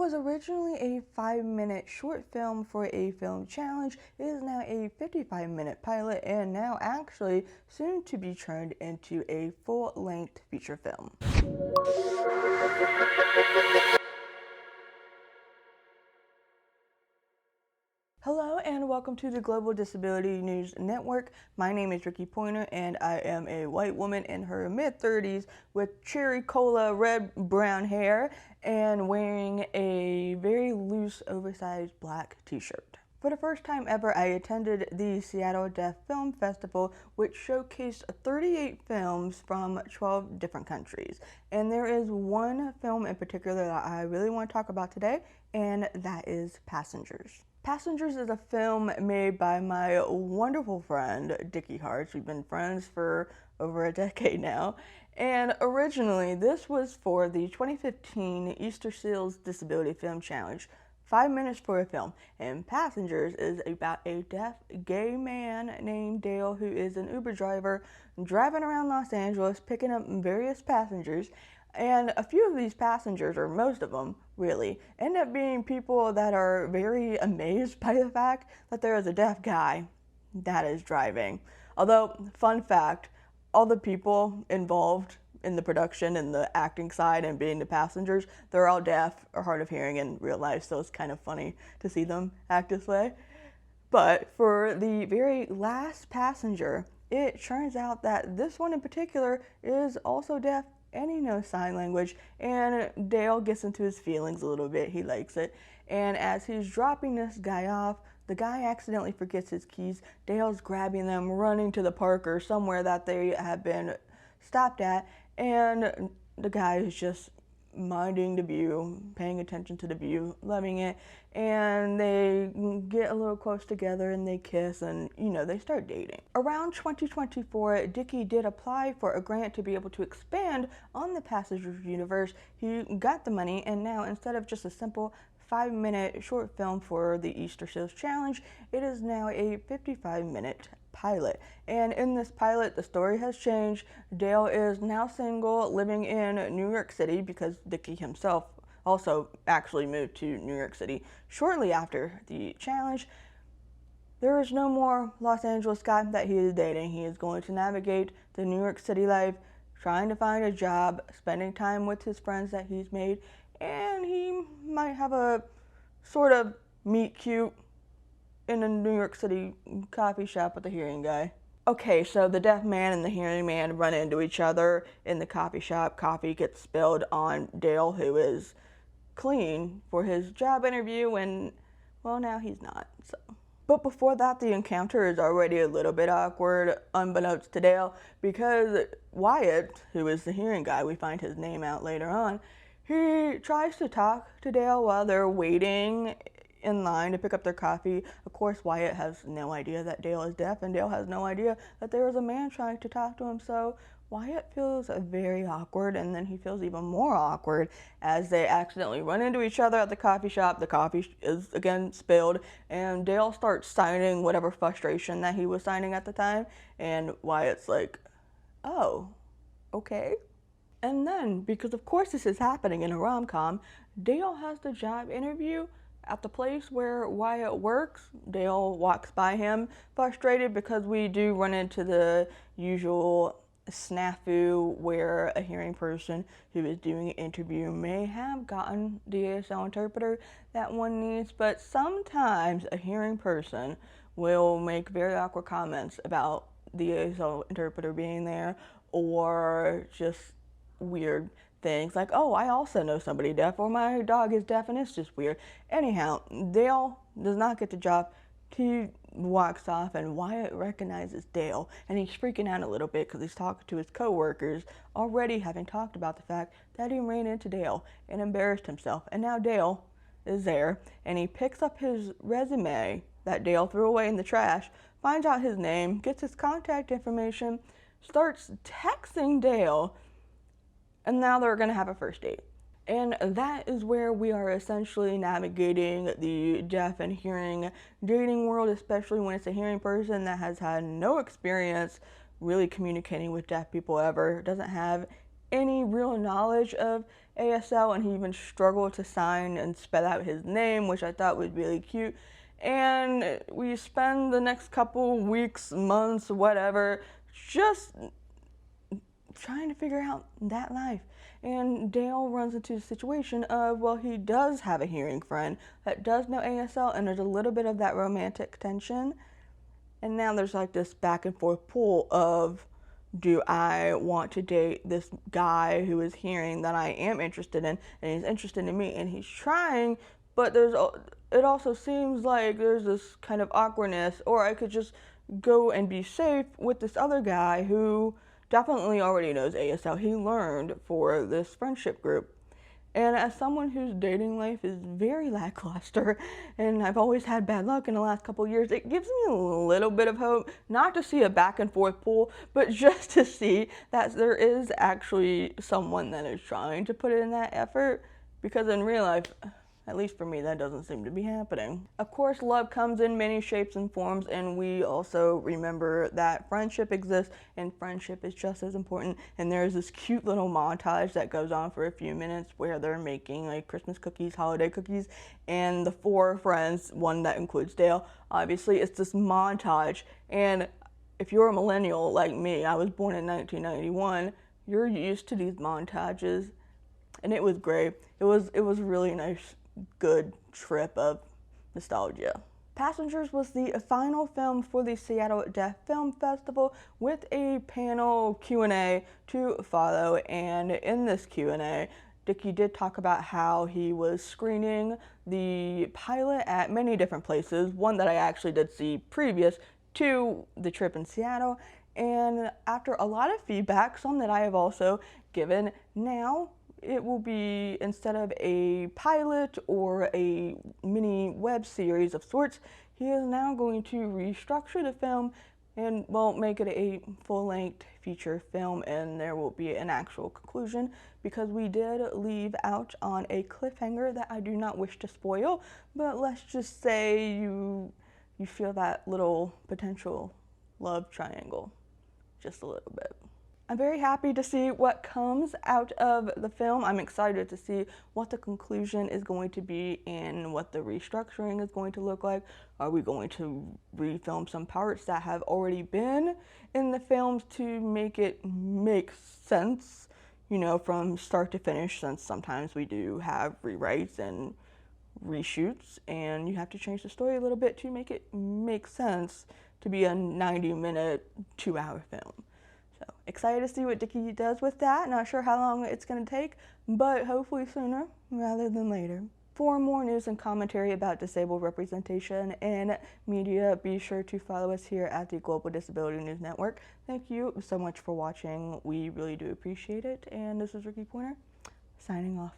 was originally a 5-minute short film for a film challenge, it is now a 55-minute pilot and now actually soon to be turned into a full-length feature film. Hello and welcome to the Global Disability News Network. My name is Rikki Poynter and I am a white woman in her mid-30s with cherry cola red-brown hair and wearing a very loose oversized black t-shirt. For the first time ever, I attended the Seattle Deaf Film Festival, which showcased 38 films from 12 different countries. And there is one film in particular that I really want to talk about today, and that is Passengers. Passengers is a film made by my wonderful friend, Dickie Hearts. We've been friends for over a decade now. And originally, this was for the 2015 Easter Seals Disability Film Challenge. 5 minutes for a film. And Passengers is about a deaf gay man named Dale who is an Uber driver driving around Los Angeles picking up various passengers. And a few of these passengers, or most of them really, end up being people that are very amazed by the fact that there is a deaf guy that is driving. Although, fun fact, all the people involved in the production and the acting side and being the passengers, they're all deaf or hard of hearing in real life, so it's kind of funny to see them act this way. But for the very last passenger, it turns out that this one in particular is also deaf and he knows sign language, and Dale gets into his feelings a little bit. He likes it. And as he's dropping this guy off, the guy accidentally forgets his keys. Dale's grabbing them, running to the park or somewhere that they have been stopped at, and the guy is just minding the view, paying attention to the view, loving it, and they get a little close together and they kiss and, you know, they start dating. Around 2024, Dickie did apply for a grant to be able to expand on the Passengers universe. He got the money, and now instead of just a simple 5-minute short film for the Easter Seals Challenge, it is now a 55-minute pilot. And in this pilot, the story has changed. Dale is now single, living in New York City because Dickie himself also actually moved to New York City shortly after the challenge. There is no more Los Angeles guy that he is dating. He is going to navigate the New York City life, trying to find a job, spending time with his friends that he's made, and he might have a sort of meet cute in a New York City coffee shop with a hearing guy. Okay, so the deaf man and the hearing man run into each other in the coffee shop. Coffee gets spilled on Dale, who is clean for his job interview, and, well, now he's not, so. But before that, the encounter is already a little bit awkward, unbeknownst to Dale, because Wyatt, who is the hearing guy, we find his name out later on, he tries to talk to Dale while they're waiting in line to pick up their coffee. Of course, Wyatt has no idea that Dale is deaf, and Dale has no idea that there is a man trying to talk to him, so Wyatt feels very awkward, and then he feels even more awkward as they accidentally run into each other at the coffee shop. The coffee is again spilled, and Dale starts signing whatever frustration that he was signing at the time, and Wyatt's like, oh, okay. And then, because of course this is happening in a rom-com, Dale has the job interview at the place where Wyatt works. Dale walks by him frustrated because we do run into the usual snafu where a hearing person who is doing an interview may have gotten the ASL interpreter that one needs, but sometimes a hearing person will make very awkward comments about the ASL interpreter being there, or just weird things like, oh, I also know somebody deaf, or my dog is deaf and it's just weird. Anyhow, Dale does not get the job. He walks off, and Wyatt recognizes Dale, and he's freaking out a little bit because he's talking to his co-workers, already having talked about the fact that he ran into Dale and embarrassed himself. And now Dale is there, and he picks up his resume that Dale threw away in the trash, finds out his name, gets his contact information, starts texting Dale, and now they're going to have a first date. And that is where we are essentially navigating the deaf and hearing dating world, especially when it's a hearing person that has had no experience really communicating with deaf people ever, doesn't have any real knowledge of ASL, and he even struggled to sign and spell out his name, which I thought was really cute. And we spend the next couple weeks, months, whatever, just trying to figure out that life. And Dale runs into the situation of, well, he does have a hearing friend that does know ASL, and there's a little bit of that romantic tension. And now there's like this back and forth pull of, do I want to date this guy who is hearing that I am interested in, and he's interested in me, and he's trying, but it also seems like there's this kind of awkwardness, or I could just go and be safe with this other guy who definitely already knows ASL. He learned for this friendship group. And as someone whose dating life is very lackluster, and I've always had bad luck in the last couple of years, it gives me a little bit of hope, not to see a back and forth pull, but just to see that there is actually someone that is trying to put in that effort, because in real life, at least for me, that doesn't seem to be happening. Of course, love comes in many shapes and forms, and we also remember that friendship exists, and friendship is just as important. And there's this cute little montage that goes on for a few minutes where they're making like Christmas cookies, holiday cookies, and the four friends, one that includes Dale, obviously, it's this montage. And if you're a millennial like me, I was born in 1991, you're used to these montages, and it was great. It was really nice, good trip of nostalgia. Passengers was the final film for the Seattle Deaf Film Festival, with a panel Q&A to follow. And in this Q&A, Dickie did talk about how he was screening the pilot at many different places, one that I actually did see previous to the trip in Seattle. And after a lot of feedback, some that I have also given, now it will be, instead of a pilot or a mini web series of sorts, he is now going to restructure the film and, well, make it a full-length feature film, and there will be an actual conclusion, because we did leave out on a cliffhanger that I do not wish to spoil, but let's just say you feel that little potential love triangle just a little bit. I'm very happy to see what comes out of the film. I'm excited to see what the conclusion is going to be and what the restructuring is going to look like. Are we going to refilm some parts that have already been in the films to make it make sense, you know, from start to finish, since sometimes we do have rewrites and reshoots, and you have to change the story a little bit to make it make sense to be a 90-minute, 2-hour film. So excited to see what Dickie does with that. Not sure how long it's going to take, but hopefully sooner rather than later. For more news and commentary about disabled representation in media, be sure to follow us here at the Global Disability News Network. Thank you so much for watching. We really do appreciate it. And this is Rikki Poynter, signing off.